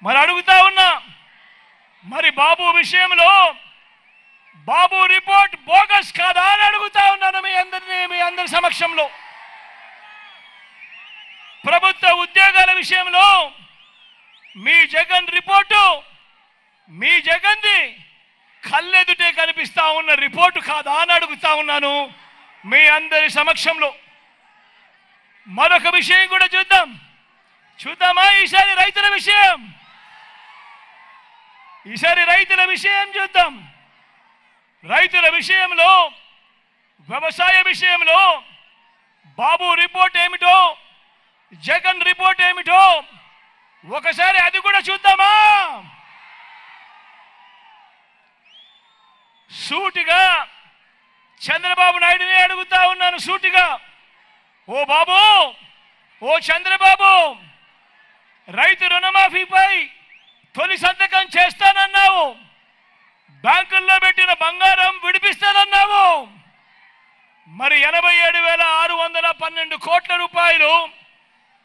మరి అడుగుతా ఉన్నా, మరి బాబు విషయంలో బాబు రిపోర్ట్ బోగస్ కాదా అని అడుగుతా ఉన్నాను మీ అందరి సమక్షంలో. ప్రభుత్వ ఉద్యోగాల విషయంలో మీ జగన్ రిపోర్టు, మీ జగన్ది కళ్ళెదుటే కనిపిస్తా ఉన్న రిపోర్టు కాదా అని అడుగుతా ఉన్నాను మీ అందరి సమక్షంలో. మరొక విషయం కూడా చూద్దామా ఈసారి రైతుల విషయం చూద్దాం. రైతుల విషయంలో, వ్యవసాయ విషయంలో బాబు రిపోర్ట్ ఏమిటో, జగన్ రిపోర్ట్ ఏమిటో ఒకసారి అది కూడా చూద్దామా? సూటిగా చంద్రబాబు నాయుడుని అడుగుతా ఉన్నాను, సూటిగా, ఓ బాబు, ఓ చంద్రబాబు, రైతు రుణమాఫీపై తొలి సంతకం చేస్తానన్నావు, బ్యాంకుల్లో పెట్టిన బంగారం విడిపిస్తానన్నావు, మరి 87,612 కోట్ల రూపాయలు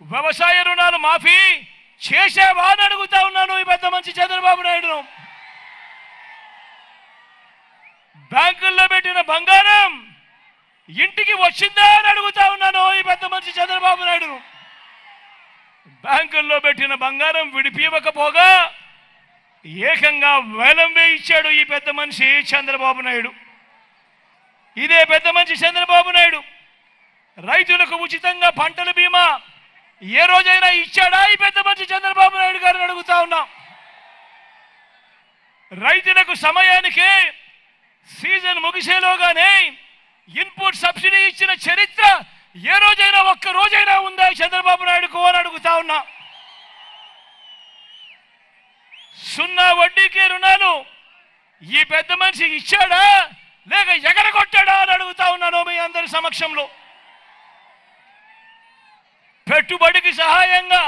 వ్యవసాయ రుణాలు మాఫీ చేశావా అని అడుగుతా ఉన్నాను ఈ పెద్ద మంచి చంద్రబాబు నాయుడును. బ్యాంకుల్లో పెట్టిన బంగారం ఇంటికి వచ్చిందా అని అడుగుతా ఉన్నాను ఈ పెద్ద మంచి చంద్రబాబు నాయుడును. బ్యాంకుల్లో పెట్టిన బంగారం విడిపివ్వకపోగా ఏకంగా వేలం వేయించాడు ఈ పెద్ద మనిషి చంద్రబాబు నాయుడు. ఇదే పెద్ద మనిషి చంద్రబాబు నాయుడు రైతులకు ఉచితంగా పంటల బీమా ఏ రోజైనా ఇచ్చాడా ఈ పెద్ద మనిషి చంద్రబాబు నాయుడు గారిని అడుగుతా ఉన్నాం. రైతులకు సమయానికి సీజన్ ముగిసేలోగానే ఇన్పుట్ సబ్సిడీ ఇచ్చిన చరిత్ర ఏ రోజైనా ఒక్క రోజైనా ఉందా చంద్రబాబు నాయుడుకు అని అడుగుతా ఉన్నా. 0 వడ్డీకి రుణాలు ఈ పెద్ద మనిషి ఇచ్చాడా లేక ఎగరగొట్టాడా అని అడుగుతా ఉన్నాను మీ అందరి సమక్షంలో. పెట్టుబడికి సహాయంగా,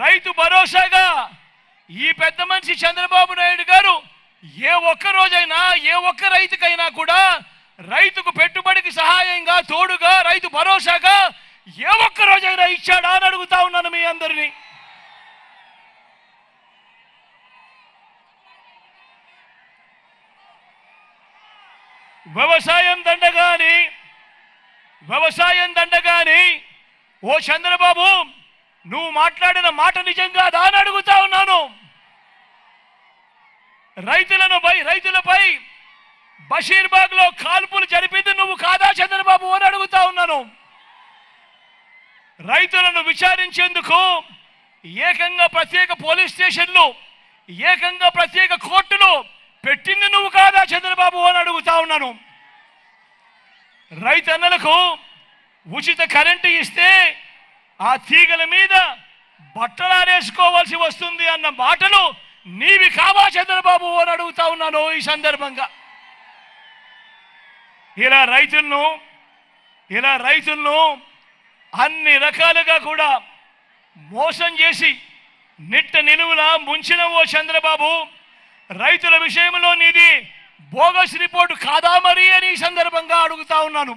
రైతు భరోసాగా ఈ పెద్ద మనిషి చంద్రబాబు నాయుడు గారు ఏ ఒక్క రోజైనా, ఏ ఒక్క రైతుకైనా కూడా రైతుకు పెట్టుబడికి సహాయంగా, తోడుగా, రైతు భరోసాగా ఏ ఒక్క రోజైనా ఇచ్చాడా అని అడుగుతా ఉన్నాను మీ అందరినీ. వ్యవసాయం దండగాని ఓ చంద్రబాబు, నువ్వు మాట్లాడిన మాట నిజంగా అని అడుగుతా ఉన్నాను. రైతులపై బషీర్బాగ్ లో కాల్పులు జరిపింది నువ్వు కాదా చంద్రబాబు అని అడుగుతా ఉన్నాను. రైతులను విచారించేందుకు ఏకంగా ప్రత్యేక పోలీస్ స్టేషన్లు, ఏకంగా ప్రత్యేక కోర్టులు పెట్టింది నువ్వు కాదా చంద్రబాబు అని అడుగుతా ఉన్నాను. రైతన్నలకు ఉచిత కరెంటు ఇస్తే ఆ తీగల మీద బట్టలారేసుకోవాల్సి వస్తుంది అన్న మాటలు నీవి కావా చంద్రబాబు అని అడుగుతా ఉన్నాను ఈ సందర్భంగా. ఇలా రైతులను అన్ని రకాలుగా కూడా మోసం చేసి నిట్ట నిలువులా ముంచిన ఓ చంద్రబాబు, రైతుల విషయంలో నీది బోగస్ రిపోర్టు కాదా మరి అని ఈ సందర్భంగా అడుగుతా ఉన్నాను.